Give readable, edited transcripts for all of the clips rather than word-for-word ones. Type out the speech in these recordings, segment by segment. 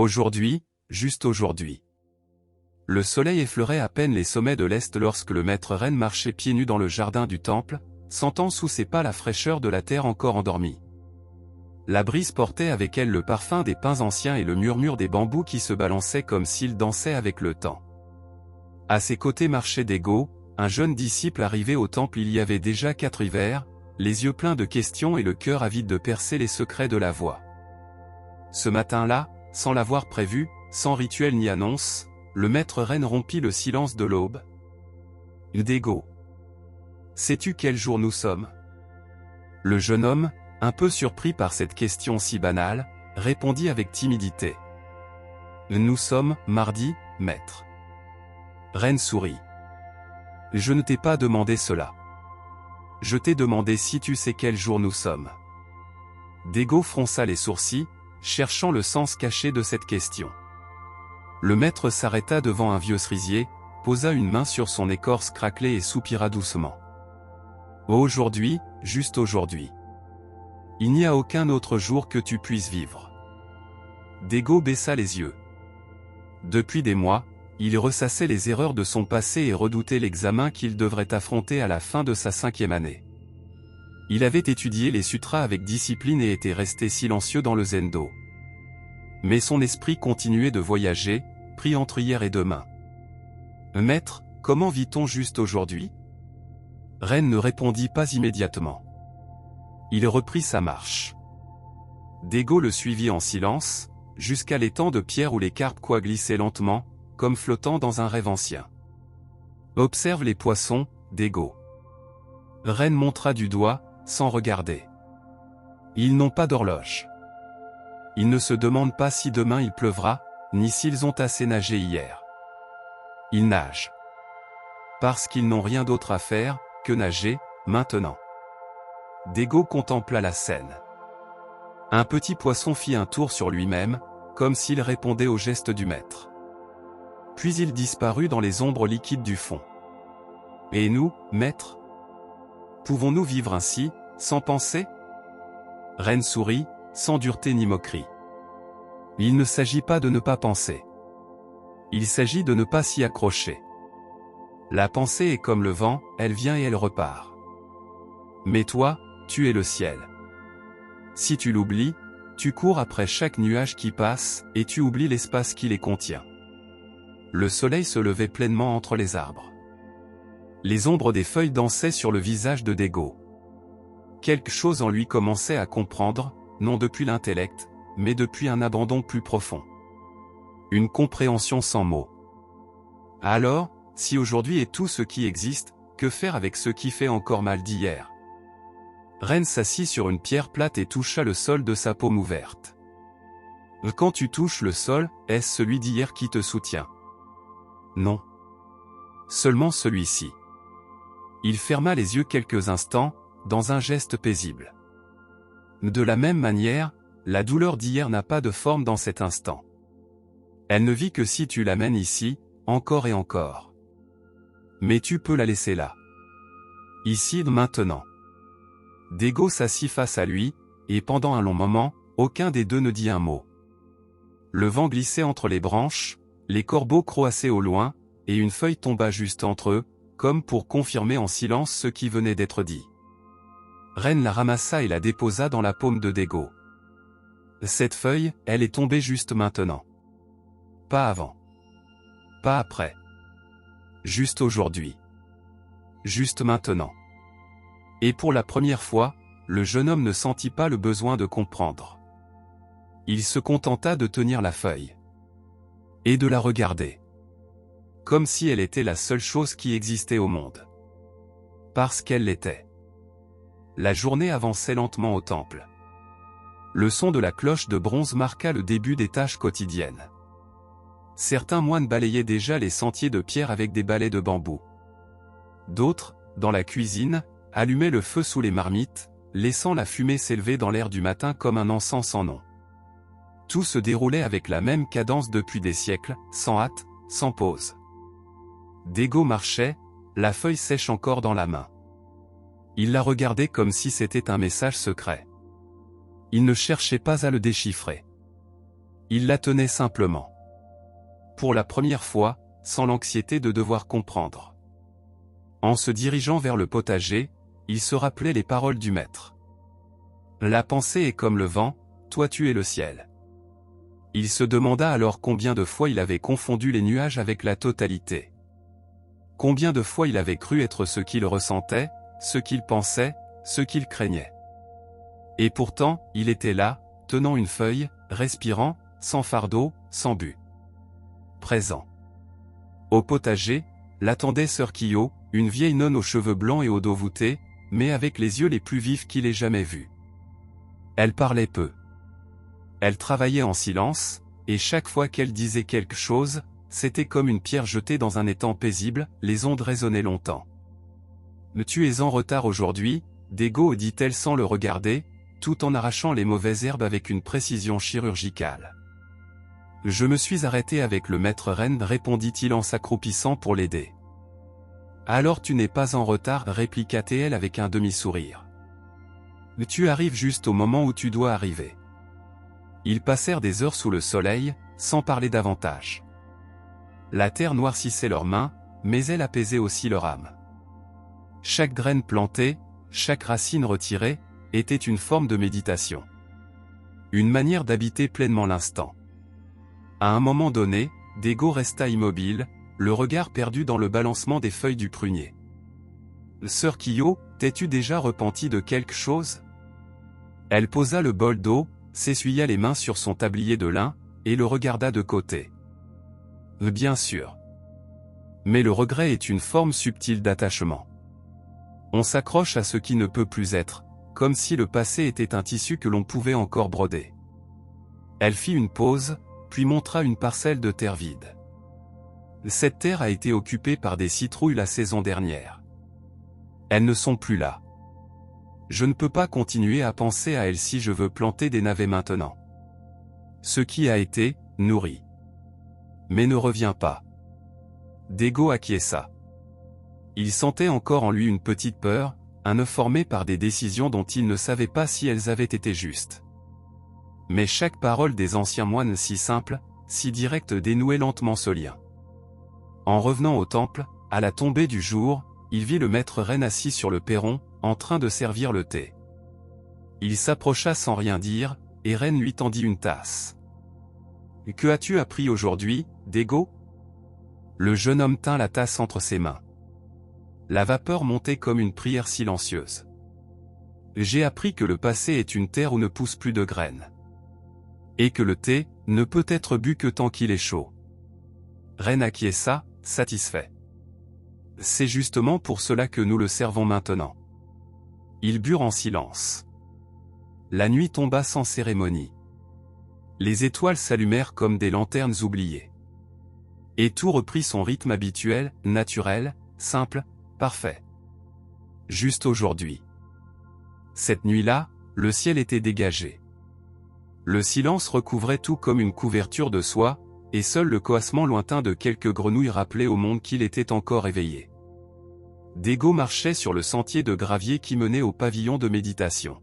Aujourd'hui, juste aujourd'hui. Le soleil effleurait à peine les sommets de l'Est lorsque le maître Ren marchait pieds nus dans le jardin du temple, sentant sous ses pas la fraîcheur de la terre encore endormie. La brise portait avec elle le parfum des pins anciens et le murmure des bambous qui se balançaient comme s'ils dansaient avec le temps. À ses côtés marchait Dego, un jeune disciple arrivé au temple il y avait déjà 4 hivers, les yeux pleins de questions et le cœur avide de percer les secrets de la voie. Ce matin-là, sans l'avoir prévu, sans rituel ni annonce, le maître Ren rompit le silence de l'aube. « Dego. Sais-tu quel jour nous sommes ?» Le jeune homme, un peu surpris par cette question si banale, répondit avec timidité. « Nous sommes mardi, maître. » Ren sourit. « Je ne t'ai pas demandé cela. Je t'ai demandé si tu sais quel jour nous sommes. » Dego fronça les sourcils, cherchant le sens caché de cette question. Le maître s'arrêta devant un vieux cerisier, posa une main sur son écorce craquelée et soupira doucement. « Aujourd'hui, juste aujourd'hui. Il n'y a aucun autre jour que tu puisses vivre. » Dego baissa les yeux. Depuis des mois, il ressassait les erreurs de son passé et redoutait l'examen qu'il devrait affronter à la fin de sa 5e année. Il avait étudié les sutras avec discipline et était resté silencieux dans le zendo. Mais son esprit continuait de voyager, pris entre hier et demain. « Maître, comment vit-on juste aujourd'hui ?» Ren ne répondit pas immédiatement. Il reprit sa marche. Dego le suivit en silence, jusqu'à l'étang de pierre où les carpes glissaient lentement, comme flottant dans un rêve ancien. « Observe les poissons, Dego. » Ren montra du doigt, sans regarder. Ils n'ont pas d'horloge. Ils ne se demandent pas si demain il pleuvra, ni s'ils ont assez nagé hier. Ils nagent. Parce qu'ils n'ont rien d'autre à faire, que nager, maintenant. Dego contempla la scène. Un petit poisson fit un tour sur lui-même, comme s'il répondait au geste du maître. Puis il disparut dans les ombres liquides du fond. Et nous, maître? Pouvons-nous vivre ainsi, sans penser? Ren sourit, sans dureté ni moquerie. Il ne s'agit pas de ne pas penser. Il s'agit de ne pas s'y accrocher. La pensée est comme le vent, elle vient et elle repart. Mais toi, tu es le ciel. Si tu l'oublies, tu cours après chaque nuage qui passe, et tu oublies l'espace qui les contient. Le soleil se levait pleinement entre les arbres. Les ombres des feuilles dansaient sur le visage de Dego. Quelque chose en lui commençait à comprendre, non depuis l'intellect, mais depuis un abandon plus profond. Une compréhension sans mots. Alors, si aujourd'hui est tout ce qui existe, que faire avec ce qui fait encore mal d'hier? Ren s'assit sur une pierre plate et toucha le sol de sa paume ouverte. Quand tu touches le sol, est-ce celui d'hier qui te soutient? Non. Seulement celui-ci. Il ferma les yeux quelques instants, dans un geste paisible. De la même manière, la douleur d'hier n'a pas de forme dans cet instant. Elle ne vit que si tu l'amènes ici, encore et encore. Mais tu peux la laisser là. Ici, maintenant. Dego s'assit face à lui, et pendant un long moment, aucun des deux ne dit un mot. Le vent glissait entre les branches, les corbeaux croassaient au loin, et une feuille tomba juste entre eux, comme pour confirmer en silence ce qui venait d'être dit. Ren la ramassa et la déposa dans la paume de Dego. Cette feuille, elle est tombée juste maintenant. Pas avant. Pas après. Juste aujourd'hui. Juste maintenant. Et pour la première fois, le jeune homme ne sentit pas le besoin de comprendre. Il se contenta de tenir la feuille. Et de la regarder. Comme si elle était la seule chose qui existait au monde. Parce qu'elle l'était. La journée avançait lentement au temple. Le son de la cloche de bronze marqua le début des tâches quotidiennes. Certains moines balayaient déjà les sentiers de pierre avec des balais de bambou. D'autres, dans la cuisine, allumaient le feu sous les marmites, laissant la fumée s'élever dans l'air du matin comme un encens sans nom. Tout se déroulait avec la même cadence depuis des siècles, sans hâte, sans pause. Dego marchait, la feuille sèche encore dans la main. Il la regardait comme si c'était un message secret. Il ne cherchait pas à le déchiffrer. Il la tenait simplement. Pour la première fois, sans l'anxiété de devoir comprendre. En se dirigeant vers le potager, il se rappelait les paroles du maître. La pensée est comme le vent, toi tu es le ciel. Il se demanda alors combien de fois il avait confondu les nuages avec la totalité. Combien de fois il avait cru être ce qu'il ressentait, ce qu'il pensait, ce qu'il craignait. Et pourtant, il était là, tenant une feuille, respirant, sans fardeau, sans but. Présent. Au potager, l'attendait sœur Kiyo, une vieille nonne aux cheveux blancs et au dos voûté, mais avec les yeux les plus vifs qu'il ait jamais vus. Elle parlait peu. Elle travaillait en silence, et chaque fois qu'elle disait quelque chose, c'était comme une pierre jetée dans un étang paisible, les ondes résonnaient longtemps. « Tu es en retard aujourd'hui, Dego, dit-elle sans le regarder, tout en arrachant les mauvaises herbes avec une précision chirurgicale. Je me suis arrêté avec le maître Ren, répondit-il en s'accroupissant pour l'aider. Alors tu n'es pas en retard, répliqua-t-elle avec un demi-sourire. Tu arrives juste au moment où tu dois arriver. Ils passèrent des heures sous le soleil, sans parler davantage. La terre noircissait leurs mains, mais elle apaisait aussi leur âme. Chaque graine plantée, chaque racine retirée, était une forme de méditation. Une manière d'habiter pleinement l'instant. À un moment donné, Dego resta immobile, le regard perdu dans le balancement des feuilles du prunier. Sœur Kiyo, t'es-tu déjà repentie de quelque chose? Elle posa le bol d'eau, s'essuya les mains sur son tablier de lin, et le regarda de côté. Bien sûr. Mais le regret est une forme subtile d'attachement. On s'accroche à ce qui ne peut plus être, comme si le passé était un tissu que l'on pouvait encore broder. Elle fit une pause, puis montra une parcelle de terre vide. Cette terre a été occupée par des citrouilles la saison dernière. Elles ne sont plus là. Je ne peux pas continuer à penser à elles si je veux planter des navets maintenant. Ce qui a été, nourri. Mais ne revient pas. Dego acquiesça. Il sentait encore en lui une petite peur, un œuf formé par des décisions dont il ne savait pas si elles avaient été justes. Mais chaque parole des anciens moines si simple, si directe dénouait lentement ce lien. En revenant au temple, à la tombée du jour, il vit le maître Ren assis sur le perron, en train de servir le thé. Il s'approcha sans rien dire, et Ren lui tendit une tasse. « Que as-tu appris aujourd'hui, Dego ?» Le jeune homme tint la tasse entre ses mains. La vapeur montait comme une prière silencieuse. « J'ai appris que le passé est une terre où ne poussent plus de graines. Et que le thé ne peut être bu que tant qu'il est chaud. » Ren acquiesça, satisfait. « C'est justement pour cela que nous le servons maintenant. » Ils burent en silence. La nuit tomba sans cérémonie. Les étoiles s'allumèrent comme des lanternes oubliées. Et tout reprit son rythme habituel, naturel, simple, parfait. Juste aujourd'hui. Cette nuit-là, le ciel était dégagé. Le silence recouvrait tout comme une couverture de soie, et seul le coassement lointain de quelques grenouilles rappelait au monde qu'il était encore éveillé. Dego marchait sur le sentier de gravier qui menait au pavillon de méditation.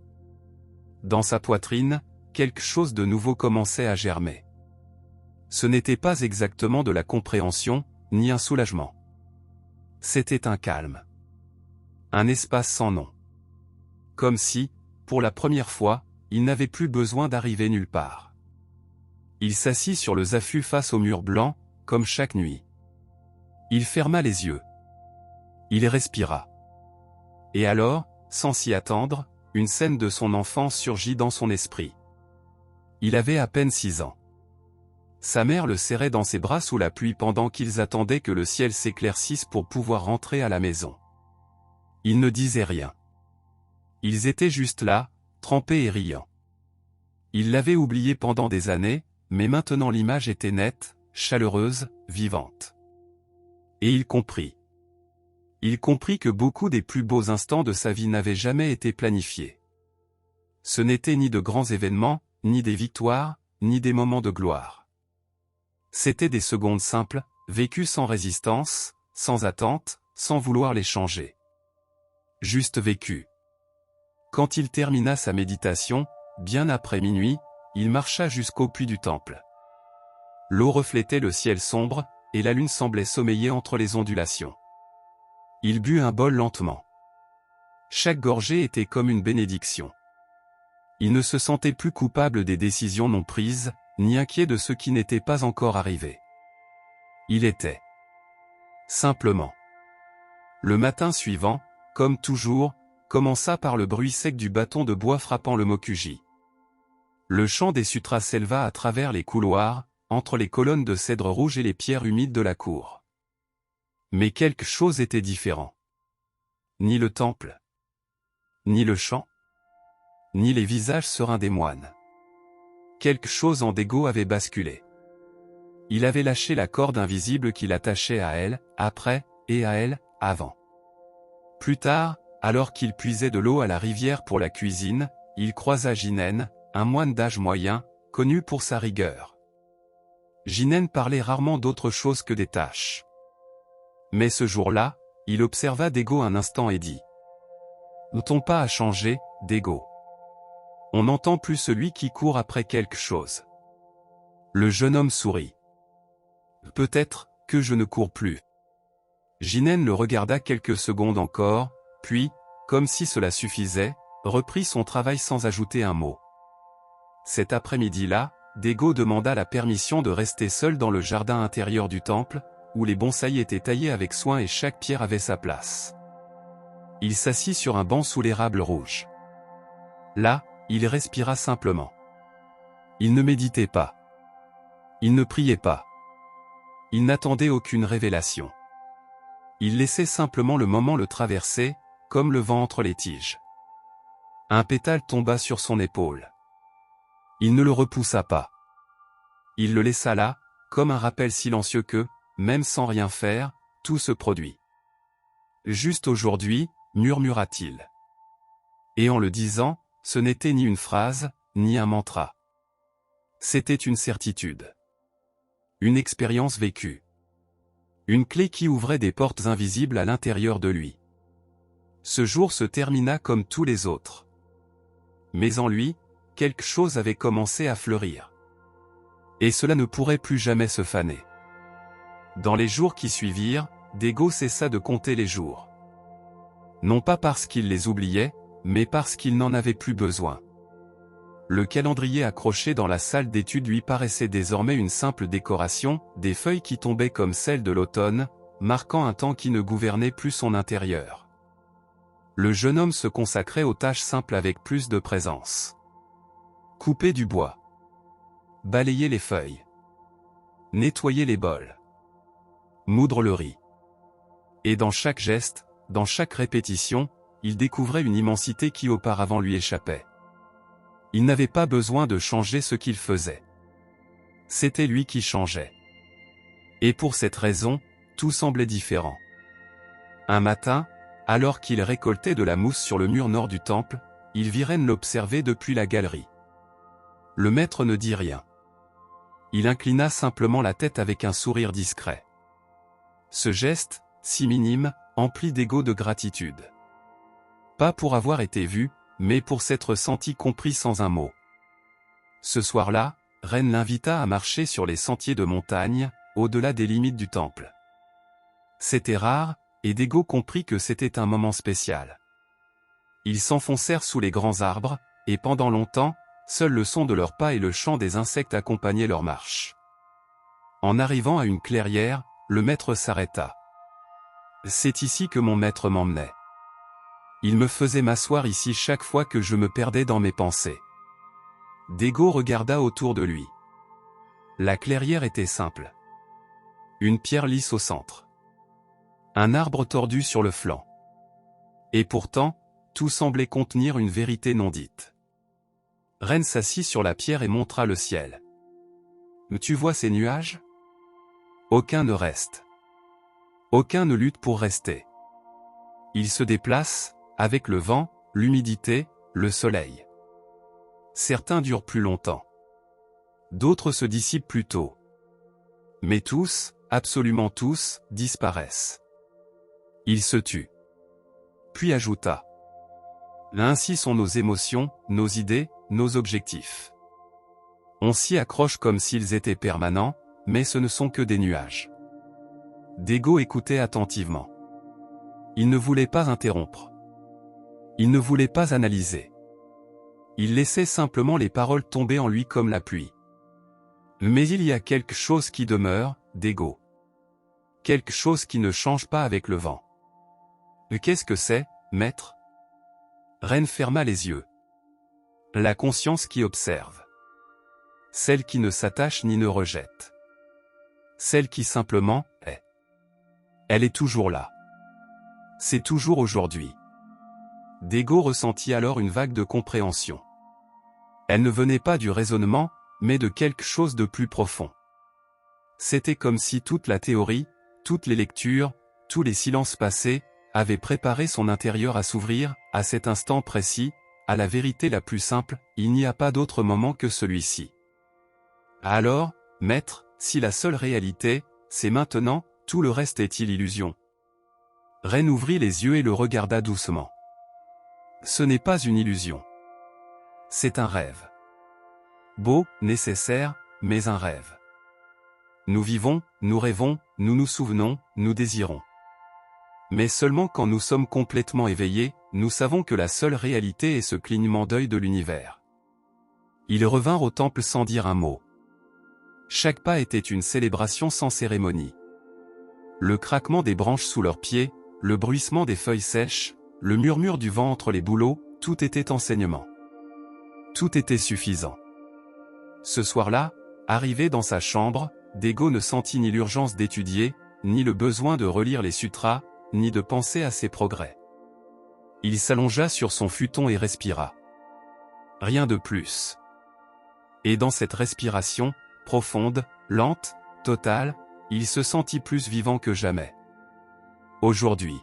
Dans sa poitrine, quelque chose de nouveau commençait à germer. Ce n'était pas exactement de la compréhension, ni un soulagement. C'était un calme. Un espace sans nom. Comme si, pour la première fois, il n'avait plus besoin d'arriver nulle part. Il s'assit sur le zafu face au mur blanc, comme chaque nuit. Il ferma les yeux. Il respira. Et alors, sans s'y attendre, une scène de son enfance surgit dans son esprit. Il avait à peine 6 ans. Sa mère le serrait dans ses bras sous la pluie pendant qu'ils attendaient que le ciel s'éclaircisse pour pouvoir rentrer à la maison. Ils ne disaient rien. Ils étaient juste là, trempés et riants. Il l'avait oublié pendant des années, mais maintenant l'image était nette, chaleureuse, vivante. Et il comprit. Il comprit que beaucoup des plus beaux instants de sa vie n'avaient jamais été planifiés. Ce n'étaient ni de grands événements, ni des victoires, ni des moments de gloire. C'étaient des secondes simples, vécues sans résistance, sans attente, sans vouloir les changer. Juste vécues. Quand il termina sa méditation, bien après minuit, il marcha jusqu'au puits du temple. L'eau reflétait le ciel sombre, et la lune semblait sommeiller entre les ondulations. Il but un bol lentement. Chaque gorgée était comme une bénédiction. Il ne se sentait plus coupable des décisions non prises, ni inquiet de ce qui n'était pas encore arrivé. Il était simplement. Le matin suivant, comme toujours, commença par le bruit sec du bâton de bois frappant le mokuji. Le chant des sutras s'éleva à travers les couloirs, entre les colonnes de cèdre rouge et les pierres humides de la cour. Mais quelque chose était différent. Ni le temple, ni le chant, ni les visages sereins des moines. Quelque chose en Daigo avait basculé. Il avait lâché la corde invisible qui l'attachait à elle, après, et à elle, avant. Plus tard, alors qu'il puisait de l'eau à la rivière pour la cuisine, il croisa Jinen, un moine d'âge moyen, connu pour sa rigueur. Jinen parlait rarement d'autre chose que des tâches. Mais ce jour-là, il observa Daigo un instant et dit « N'ont-on pas à changer, Daigo ? On n'entend plus celui qui court après quelque chose. » Le jeune homme sourit. « Peut-être que je ne cours plus. » Jinen le regarda quelques secondes encore, puis, comme si cela suffisait, reprit son travail sans ajouter un mot. Cet après-midi-là, Daigo demanda la permission de rester seul dans le jardin intérieur du temple, où les bonsaïs étaient taillés avec soin et chaque pierre avait sa place. Il s'assit sur un banc sous l'érable rouge. Là, il respira simplement. Il ne méditait pas. Il ne priait pas. Il n'attendait aucune révélation. Il laissait simplement le moment le traverser, comme le vent entre les tiges. Un pétale tomba sur son épaule. Il ne le repoussa pas. Il le laissa là, comme un rappel silencieux que, même sans rien faire, tout se produit. Juste aujourd'hui, murmura-t-il. Et en le disant, ce n'était ni une phrase, ni un mantra. C'était une certitude. Une expérience vécue. Une clé qui ouvrait des portes invisibles à l'intérieur de lui. Ce jour se termina comme tous les autres. Mais en lui, quelque chose avait commencé à fleurir. Et cela ne pourrait plus jamais se faner. Dans les jours qui suivirent, Daigo cessa de compter les jours. Non pas parce qu'il les oubliait, mais parce qu'il n'en avait plus besoin. Le calendrier accroché dans la salle d'études lui paraissait désormais une simple décoration, des feuilles qui tombaient comme celles de l'automne, marquant un temps qui ne gouvernait plus son intérieur. Le jeune homme se consacrait aux tâches simples avec plus de présence. Couper du bois. Balayer les feuilles. Nettoyer les bols. Moudre le riz. Et dans chaque geste, dans chaque répétition, il découvrait une immensité qui auparavant lui échappait. Il n'avait pas besoin de changer ce qu'il faisait. C'était lui qui changeait. Et pour cette raison, tout semblait différent. Un matin, alors qu'il récoltait de la mousse sur le mur nord du temple, il vit Ren l'observer depuis la galerie. Le maître ne dit rien. Il inclina simplement la tête avec un sourire discret. Ce geste, si minime, emplit Daigo de gratitude. Pas pour avoir été vu, mais pour s'être senti compris sans un mot. Ce soir-là, Ren l'invita à marcher sur les sentiers de montagne, au-delà des limites du temple. C'était rare, et Daigo comprit que c'était un moment spécial. Ils s'enfoncèrent sous les grands arbres, et pendant longtemps, seul le son de leurs pas et le chant des insectes accompagnaient leur marche. En arrivant à une clairière, le maître s'arrêta. « C'est ici que mon maître m'emmenait. Il me faisait m'asseoir ici chaque fois que je me perdais dans mes pensées. » Daigo regarda autour de lui. La clairière était simple. Une pierre lisse au centre. Un arbre tordu sur le flanc. Et pourtant, tout semblait contenir une vérité non dite. Ren s'assit sur la pierre et montra le ciel. « Tu vois ces nuages ? Aucun ne reste. Aucun ne lutte pour rester. Ils se déplacent, avec le vent, l'humidité, le soleil. Certains durent plus longtemps. D'autres se dissipent plus tôt. Mais tous, absolument tous, disparaissent. Ils se tuent. » Puis ajouta. « Ainsi sont nos émotions, nos idées, nos objectifs. On s'y accroche comme s'ils étaient permanents, mais ce ne sont que des nuages. Daigo écoutait attentivement. Il ne voulait pas interrompre. Il ne voulait pas analyser. Il laissait simplement les paroles tomber en lui comme la pluie. Mais il y a quelque chose qui demeure, Daigo. Quelque chose qui ne change pas avec le vent. Qu'est-ce que c'est, maître? Ren ferma les yeux. La conscience qui observe. Celle qui ne s'attache ni ne rejette. Celle qui simplement est. Elle est toujours là. C'est toujours aujourd'hui. Daigo ressentit alors une vague de compréhension. Elle ne venait pas du raisonnement, mais de quelque chose de plus profond. C'était comme si toute la théorie, toutes les lectures, tous les silences passés, avaient préparé son intérieur à s'ouvrir, à cet instant précis, à la vérité la plus simple, il n'y a pas d'autre moment que celui-ci. Alors, maître, si la seule réalité, c'est maintenant, tout le reste est-il illusion? Ren ouvrit les yeux et le regarda doucement. Ce n'est pas une illusion. C'est un rêve. Beau, nécessaire, mais un rêve. Nous vivons, nous rêvons, nous nous souvenons, nous désirons. Mais seulement quand nous sommes complètement éveillés, nous savons que la seule réalité est ce clignement d'œil de l'univers. Ils revinrent au temple sans dire un mot. Chaque pas était une célébration sans cérémonie. Le craquement des branches sous leurs pieds, le bruissement des feuilles sèches, le murmure du vent entre les bouleaux, tout était enseignement. Tout était suffisant. Ce soir-là, arrivé dans sa chambre, Daigo ne sentit ni l'urgence d'étudier, ni le besoin de relire les sutras, ni de penser à ses progrès. Il s'allongea sur son futon et respira. Rien de plus. Et dans cette respiration, profonde, lente, totale, il se sentit plus vivant que jamais. Aujourd'hui.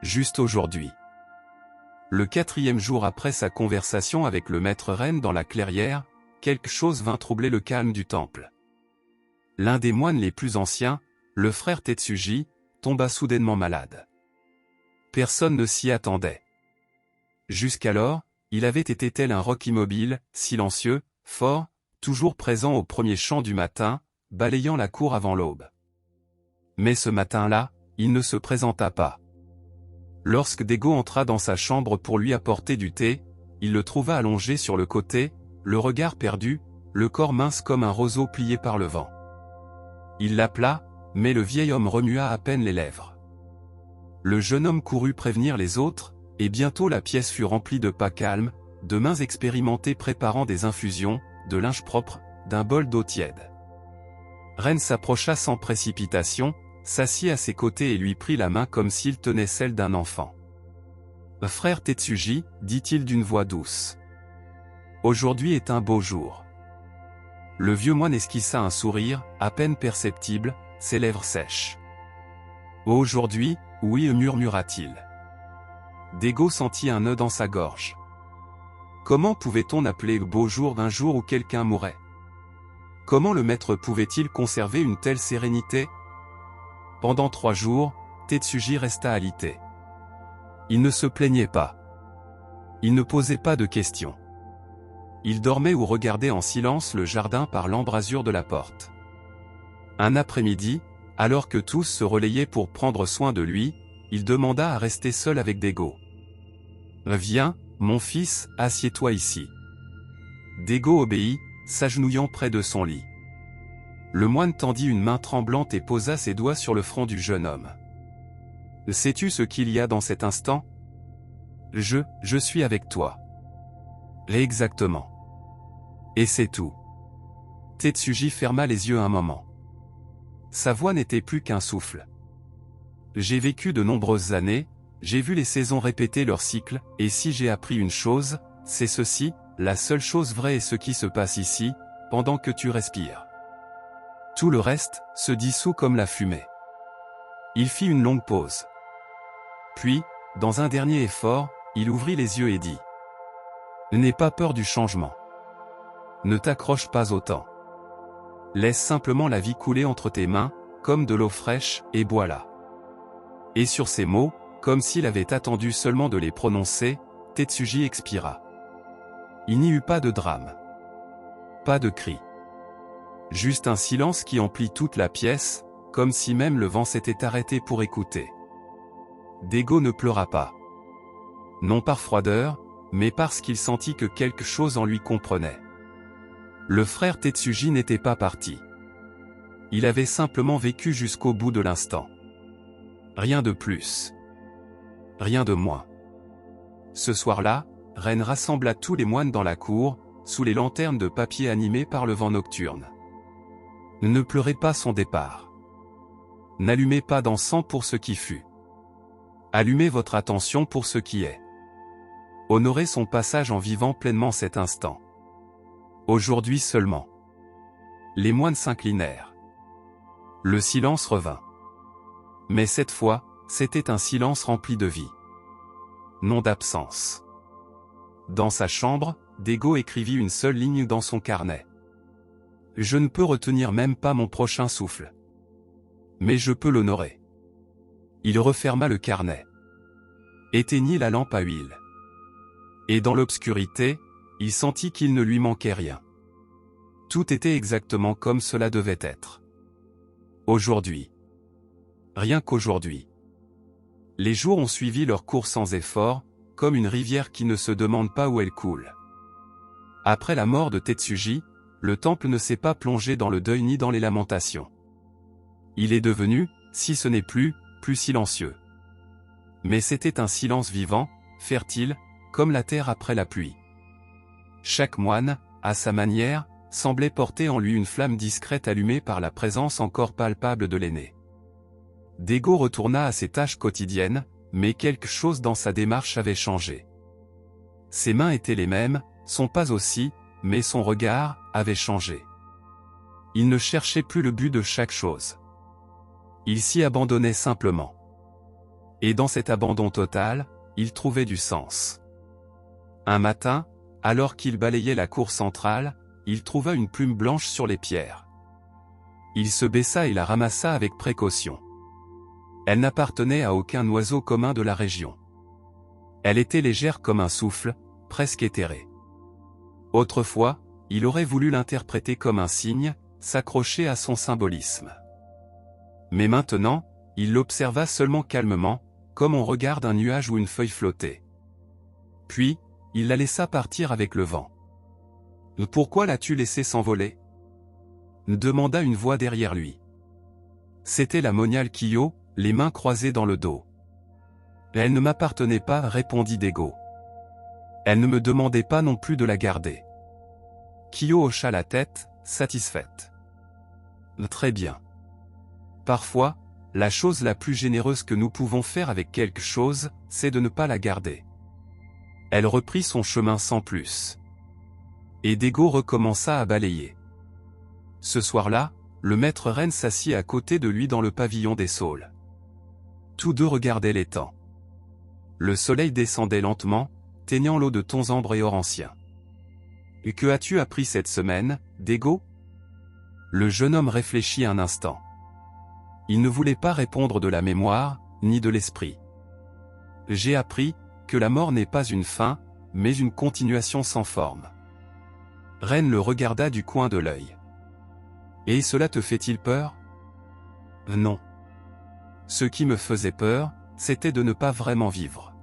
Juste aujourd'hui. Le 4e jour après sa conversation avec le maître Ren dans la clairière, quelque chose vint troubler le calme du temple. L'un des moines les plus anciens, le frère Tetsuji, tomba soudainement malade. Personne ne s'y attendait. Jusqu'alors, il avait été tel un roc immobile, silencieux, fort, toujours présent au premier chant du matin, balayant la cour avant l'aube. Mais ce matin-là, il ne se présenta pas. Lorsque Daigo entra dans sa chambre pour lui apporter du thé, il le trouva allongé sur le côté, le regard perdu, le corps mince comme un roseau plié par le vent. Il l'appela, mais le vieil homme remua à peine les lèvres. Le jeune homme courut prévenir les autres, et bientôt la pièce fut remplie de pas calmes, de mains expérimentées préparant des infusions, de linge propre, d'un bol d'eau tiède. Ren s'approcha sans précipitation, s'assit à ses côtés et lui prit la main comme s'il tenait celle d'un enfant. « Frère Tetsuji, dit-il d'une voix douce. Aujourd'hui est un beau jour. » Le vieux moine esquissa un sourire, à peine perceptible, ses lèvres sèches. « Aujourd'hui, oui, murmura-t-il. » Daigo sentit un nœud dans sa gorge. Comment pouvait-on appeler beau jour un jour où quelqu'un mourait? Comment le maître pouvait-il conserver une telle sérénité? Pendant 3 jours, Tetsuji resta alité. Il ne se plaignait pas. Il ne posait pas de questions. Il dormait ou regardait en silence le jardin par l'embrasure de la porte. Un après-midi, alors que tous se relayaient pour prendre soin de lui, il demanda à rester seul avec Daigo. « Viens, mon fils, assieds-toi ici. » Daigo obéit, s'agenouillant près de son lit. Le moine tendit une main tremblante et posa ses doigts sur le front du jeune homme. « Sais-tu ce qu'il y a dans cet instant? Je suis avec toi. » Exactement. Et c'est tout. Tetsuji ferma les yeux un moment. Sa voix n'était plus qu'un souffle. J'ai vécu de nombreuses années, j'ai vu les saisons répéter leur cycle, et si j'ai appris une chose, c'est ceci, la seule chose vraie est ce qui se passe ici, pendant que tu respires. Tout le reste se dissout comme la fumée. Il fit une longue pause. Puis, dans un dernier effort, il ouvrit les yeux et dit « N'aie pas peur du changement. Ne t'accroche pas au temps. Laisse simplement la vie couler entre tes mains, comme de l'eau fraîche, et bois-la. » Et sur ces mots, comme s'il avait attendu seulement de les prononcer, Tetsuji expira. Il n'y eut pas de drame. Pas de cri. Juste un silence qui emplit toute la pièce, comme si même le vent s'était arrêté pour écouter. Daigo ne pleura pas. Non par froideur, mais parce qu'il sentit que quelque chose en lui comprenait. Le frère Tetsuji n'était pas parti. Il avait simplement vécu jusqu'au bout de l'instant. Rien de plus. Rien de moins. Ce soir-là, Ren rassembla tous les moines dans la cour, sous les lanternes de papier animées par le vent nocturne. Ne pleurez pas son départ. N'allumez pas d'encens pour ce qui fut. Allumez votre attention pour ce qui est. Honorez son passage en vivant pleinement cet instant. Aujourd'hui seulement. Les moines s'inclinèrent. Le silence revint. Mais cette fois, c'était un silence rempli de vie. Non d'absence. Dans sa chambre, Daigo écrivit une seule ligne dans son carnet. Je ne peux retenir même pas mon prochain souffle. Mais je peux l'honorer. Il referma le carnet. Éteignit la lampe à huile. Et dans l'obscurité, il sentit qu'il ne lui manquait rien. Tout était exactement comme cela devait être. Aujourd'hui. Rien qu'aujourd'hui. Les jours ont suivi leur cours sans effort, comme une rivière qui ne se demande pas où elle coule. Après la mort de Tetsuji, le temple ne s'est pas plongé dans le deuil ni dans les lamentations. Il est devenu, si ce n'est plus silencieux. Mais c'était un silence vivant, fertile, comme la terre après la pluie. Chaque moine, à sa manière, semblait porter en lui une flamme discrète allumée par la présence encore palpable de l'aîné. Daigo retourna à ses tâches quotidiennes, mais quelque chose dans sa démarche avait changé. Ses mains étaient les mêmes, son pas aussi, mais son regard avait changé. Il ne cherchait plus le but de chaque chose. Il s'y abandonnait simplement. Et dans cet abandon total, il trouvait du sens. Un matin, alors qu'il balayait la cour centrale, il trouva une plume blanche sur les pierres. Il se baissa et la ramassa avec précaution. Elle n'appartenait à aucun oiseau commun de la région. Elle était légère comme un souffle, presque éthérée. Autrefois, il aurait voulu l'interpréter comme un signe, s'accrocher à son symbolisme. Mais maintenant, il l'observa seulement calmement, comme on regarde un nuage ou une feuille flotter. Puis, il la laissa partir avec le vent. « Pourquoi l'as-tu laissé s'envoler » demanda une voix derrière lui. C'était la moniale Kiyo, les mains croisées dans le dos. « Elle ne m'appartenait pas, répondit Daigo. Elle ne me demandait pas non plus de la garder. » Kiyo hocha la tête, satisfaite. « Très bien. Parfois, la chose la plus généreuse que nous pouvons faire avec quelque chose, c'est de ne pas la garder. » Elle reprit son chemin sans plus. Et Daigo recommença à balayer. Ce soir-là, le maître Ren s'assit à côté de lui dans le pavillon des saules. Tous deux regardaient l'étang. Le soleil descendait lentement, teignant l'eau de tons ambre et or anciens. « Et que as-tu appris cette semaine, Daigo » Le jeune homme réfléchit un instant. Il ne voulait pas répondre de la mémoire, ni de l'esprit. « J'ai appris que la mort n'est pas une fin, mais une continuation sans forme. » Ren le regarda du coin de l'œil. « Et cela te fait-il peur » ? « Non. Ce qui me faisait peur, c'était de ne pas vraiment vivre. »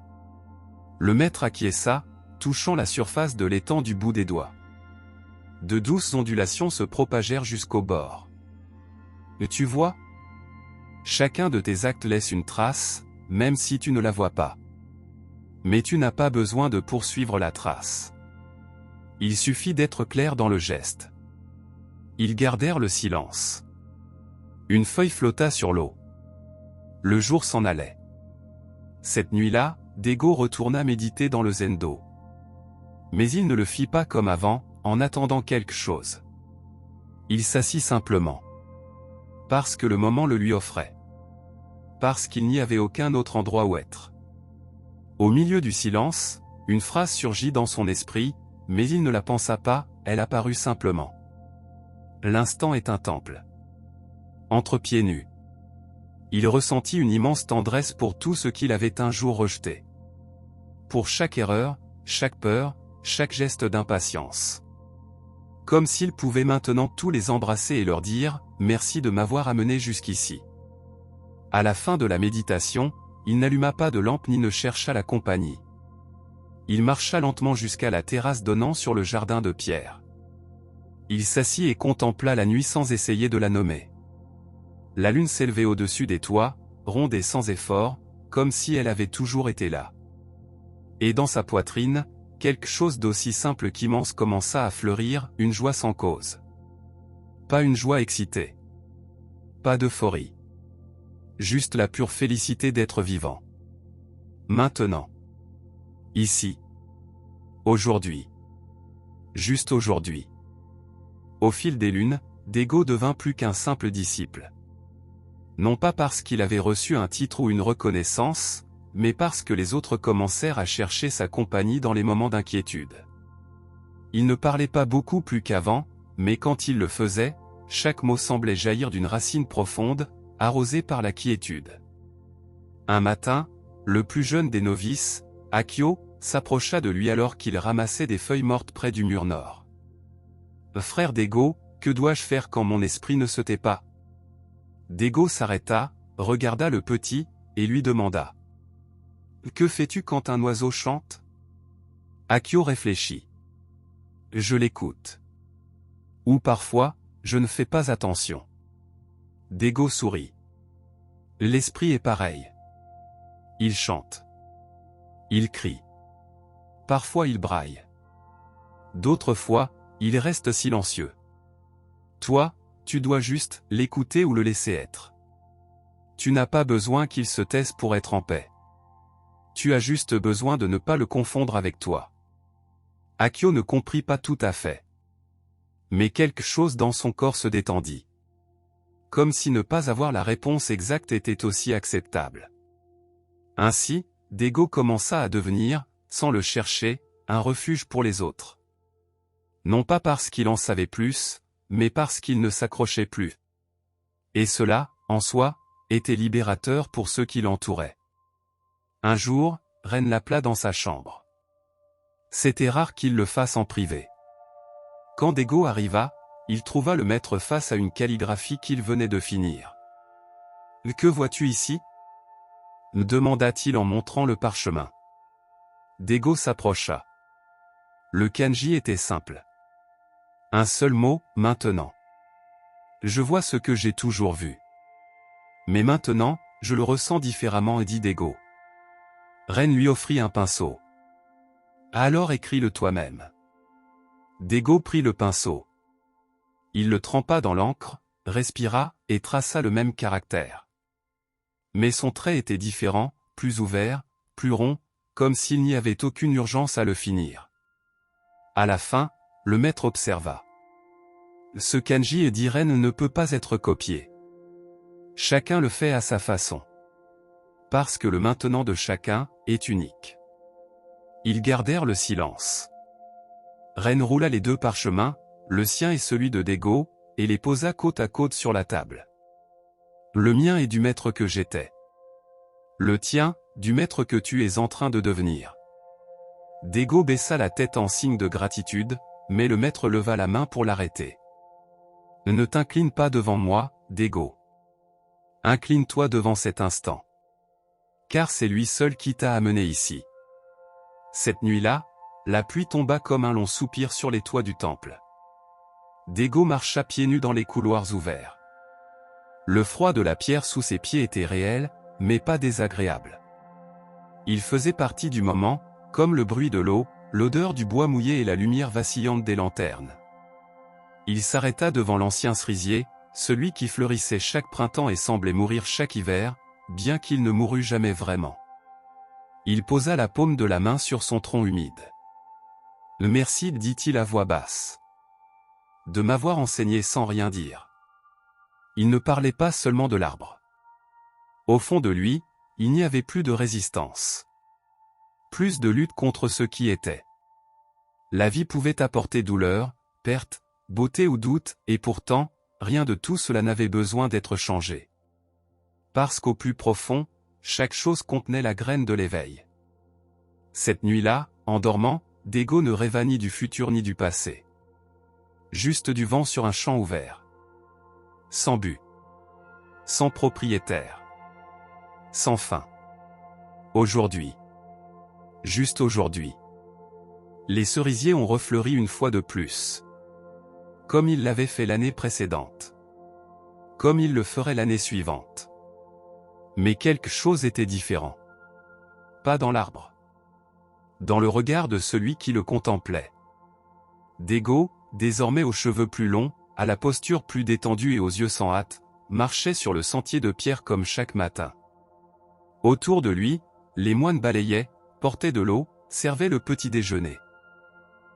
Le maître acquiesça, touchant la surface de l'étang du bout des doigts. De douces ondulations se propagèrent jusqu'au bord. « Et tu vois ? Chacun de tes actes laisse une trace, même si tu ne la vois pas. Mais tu n'as pas besoin de poursuivre la trace. Il suffit d'être clair dans le geste. » Ils gardèrent le silence. Une feuille flotta sur l'eau. Le jour s'en allait. Cette nuit-là, Daigo retourna méditer dans le zendo. Mais il ne le fit pas comme avant, en attendant quelque chose. Il s'assit simplement. Parce que le moment le lui offrait. Parce qu'il n'y avait aucun autre endroit où être. Au milieu du silence, une phrase surgit dans son esprit, mais il ne la pensa pas, elle apparut simplement. L'instant est un temple. Entre pieds nus. Il ressentit une immense tendresse pour tout ce qu'il avait un jour rejeté. Pour chaque erreur, chaque peur, chaque geste d'impatience. Comme s'il pouvait maintenant tous les embrasser et leur dire « Merci de m'avoir amené jusqu'ici ». À la fin de la méditation, il n'alluma pas de lampe ni ne chercha la compagnie. Il marcha lentement jusqu'à la terrasse donnant sur le jardin de pierre. Il s'assit et contempla la nuit sans essayer de la nommer. La lune s'élevait au-dessus des toits, ronde et sans effort, comme si elle avait toujours été là. Et dans sa poitrine, quelque chose d'aussi simple qu'immense commença à fleurir, une joie sans cause. Pas une joie excitée. Pas d'euphorie. Juste la pure félicité d'être vivant. Maintenant. Ici. Aujourd'hui. Juste aujourd'hui. Au fil des lunes, Dego devint plus qu'un simple disciple. Non pas parce qu'il avait reçu un titre ou une reconnaissance, mais parce que les autres commencèrent à chercher sa compagnie dans les moments d'inquiétude. Il ne parlait pas beaucoup plus qu'avant, mais quand il le faisait, chaque mot semblait jaillir d'une racine profonde, arrosé par la quiétude. Un matin, le plus jeune des novices, Akio, s'approcha de lui alors qu'il ramassait des feuilles mortes près du mur nord. « Frère Dego, que dois-je faire quand mon esprit ne se tait pas ?» Dego s'arrêta, regarda le petit, et lui demanda. « Que fais-tu quand un oiseau chante ?» Akio réfléchit. « Je l'écoute. Ou parfois, je ne fais pas attention. » Dego sourit. L'esprit est pareil. Il chante. Il crie. Parfois il braille. D'autres fois, il reste silencieux. Toi, tu dois juste l'écouter ou le laisser être. Tu n'as pas besoin qu'il se taise pour être en paix. Tu as juste besoin de ne pas le confondre avec toi. Akio ne comprit pas tout à fait. Mais quelque chose dans son corps se détendit. Comme si ne pas avoir la réponse exacte était aussi acceptable. Ainsi, Dego commença à devenir, sans le chercher, un refuge pour les autres. Non pas parce qu'il en savait plus, mais parce qu'il ne s'accrochait plus. Et cela, en soi, était libérateur pour ceux qui l'entouraient. Un jour, Ren l'appela dans sa chambre. C'était rare qu'il le fasse en privé. Quand Dego arriva, il trouva le maître face à une calligraphie qu'il venait de finir. « Que vois-tu ici ?» demanda-t-il en montrant le parchemin. Dego s'approcha. Le kanji était simple. Un seul mot, maintenant. Je vois ce que j'ai toujours vu. Mais maintenant, je le ressens différemment, dit Dego. Ren lui offrit un pinceau. Alors écris-le toi-même. Dego prit le pinceau. Il le trempa dans l'encre, respira, et traça le même caractère. Mais son trait était différent, plus ouvert, plus rond, comme s'il n'y avait aucune urgence à le finir. À la fin, le maître observa. Ce kanji d'Iren ne peut pas être copié. Chacun le fait à sa façon. Parce que le maintenant de chacun est unique. Ils gardèrent le silence. Ren roula les deux parchemins, le sien et celui de Dego, et les posa côte à côte sur la table. Le mien est du maître que j'étais. Le tien, du maître que tu es en train de devenir. Dego baissa la tête en signe de gratitude, mais le maître leva la main pour l'arrêter. Ne t'incline pas devant moi, Dego. Incline-toi devant cet instant. Car c'est lui seul qui t'a amené ici. Cette nuit-là, la pluie tomba comme un long soupir sur les toits du temple. Dego marcha pieds nus dans les couloirs ouverts. Le froid de la pierre sous ses pieds était réel, mais pas désagréable. Il faisait partie du moment, comme le bruit de l'eau, l'odeur du bois mouillé et la lumière vacillante des lanternes. Il s'arrêta devant l'ancien cerisier, celui qui fleurissait chaque printemps et semblait mourir chaque hiver, bien qu'il ne mourût jamais vraiment. Il posa la paume de la main sur son tronc humide. « Merci, dit-il à voix basse. De m'avoir enseigné sans rien dire. » Il ne parlait pas seulement de l'arbre. Au fond de lui, il n'y avait plus de résistance. Plus de lutte contre ce qui était. La vie pouvait apporter douleur, perte, beauté ou doute, et pourtant, rien de tout cela n'avait besoin d'être changé. Parce qu'au plus profond, chaque chose contenait la graine de l'éveil. Cette nuit-là, en dormant, Dego ne rêva ni du futur ni du passé. Juste du vent sur un champ ouvert. Sans but. Sans propriétaire. Sans fin. Aujourd'hui. Juste aujourd'hui. Les cerisiers ont refleuri une fois de plus. Comme ils l'avaient fait l'année précédente. Comme ils le feraient l'année suivante. Mais quelque chose était différent. Pas dans l'arbre. Dans le regard de celui qui le contemplait. Dégo, désormais aux cheveux plus longs, à la posture plus détendue et aux yeux sans hâte, marchait sur le sentier de pierre comme chaque matin. Autour de lui, les moines balayaient, portaient de l'eau, servaient le petit déjeuner.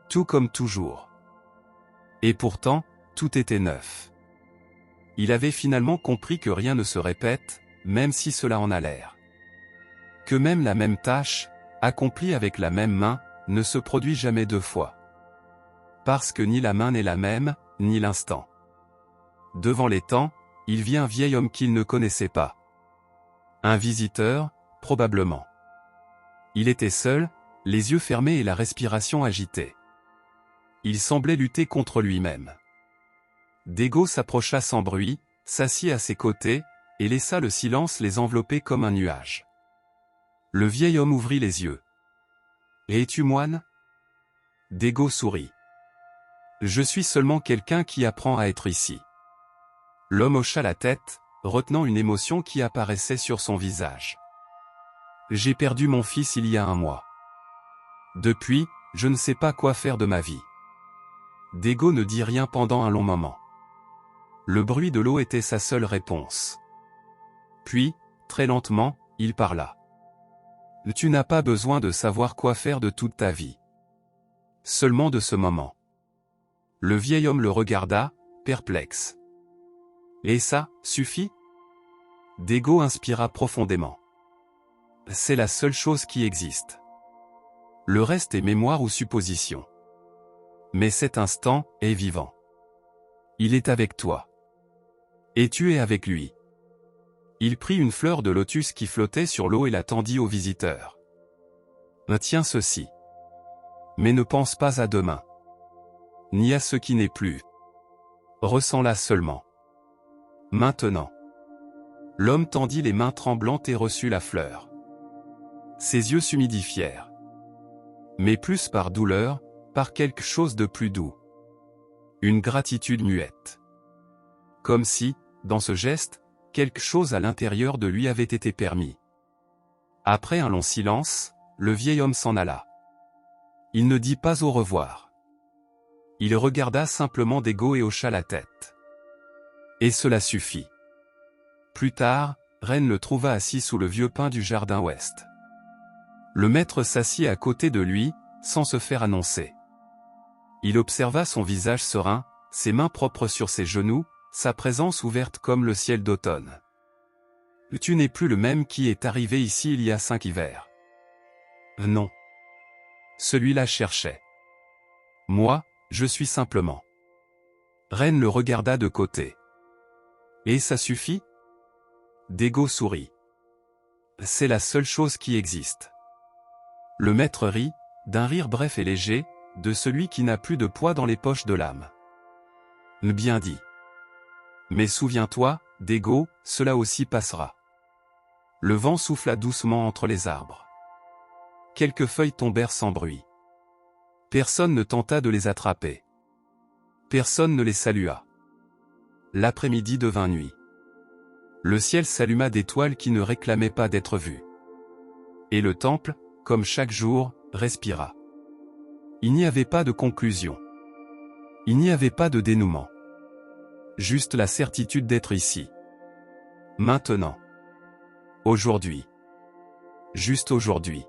Tout comme toujours. Et pourtant, tout était neuf. Il avait finalement compris que rien ne se répète, même si cela en a l'air. Que même la même tâche, accomplie avec la même main, ne se produit jamais deux fois. Parce que ni la main n'est la même, ni l'instant. Devant les temps, il vit un vieil homme qu'il ne connaissait pas. Un visiteur, probablement. Il était seul, les yeux fermés et la respiration agitée. Il semblait lutter contre lui-même. Dégo s'approcha sans bruit, s'assit à ses côtés, et laissa le silence les envelopper comme un nuage. Le vieil homme ouvrit les yeux. « Es-tu moine » Dégo sourit. « Je suis seulement quelqu'un qui apprend à être ici. » L'homme hocha la tête, retenant une émotion qui apparaissait sur son visage. « J'ai perdu mon fils il y a un mois. Depuis, je ne sais pas quoi faire de ma vie. » Dégo ne dit rien pendant un long moment. Le bruit de l'eau était sa seule réponse. Puis, très lentement, il parla. « Tu n'as pas besoin de savoir quoi faire de toute ta vie. Seulement de ce moment. » Le vieil homme le regarda, perplexe. « Et ça, suffit ?» Dégo inspira profondément. « C'est la seule chose qui existe. Le reste est mémoire ou supposition. Mais cet instant est vivant. Il est avec toi. Et tu es avec lui. » Il prit une fleur de lotus qui flottait sur l'eau et la tendit au visiteur. « Tiens ceci. Mais ne pense pas à demain. Ni à ce qui n'est plus. Ressens-la seulement. Maintenant. » L'homme tendit les mains tremblantes et reçut la fleur. Ses yeux s'humidifièrent. Mais plus par douleur, par quelque chose de plus doux. Une gratitude muette. Comme si, dans ce geste, quelque chose à l'intérieur de lui avait été permis. Après un long silence, le vieil homme s'en alla. Il ne dit pas au revoir. Il regarda simplement Dégo et hocha la tête. Et cela suffit. Plus tard, Ren le trouva assis sous le vieux pin du jardin ouest. Le maître s'assit à côté de lui, sans se faire annoncer. Il observa son visage serein, ses mains propres sur ses genoux, sa présence ouverte comme le ciel d'automne. « Tu n'es plus le même qui est arrivé ici il y a 5 hivers. » « Non. Celui-là cherchait. Moi, je suis simplement. » Ren le regarda de côté. « Et ça suffit ?» Dégo sourit. « C'est la seule chose qui existe. » Le maître rit, d'un rire bref et léger, de celui qui n'a plus de poids dans les poches de l'âme. « Bien dit. Mais souviens-toi, Dégo, cela aussi passera. » Le vent souffla doucement entre les arbres. Quelques feuilles tombèrent sans bruit. Personne ne tenta de les attraper. Personne ne les salua. L'après-midi devint nuit. Le ciel s'alluma d'étoiles qui ne réclamaient pas d'être vues. Et le temple, comme chaque jour, respira. Il n'y avait pas de conclusion. Il n'y avait pas de dénouement. Juste la certitude d'être ici. Maintenant. Aujourd'hui. Juste aujourd'hui.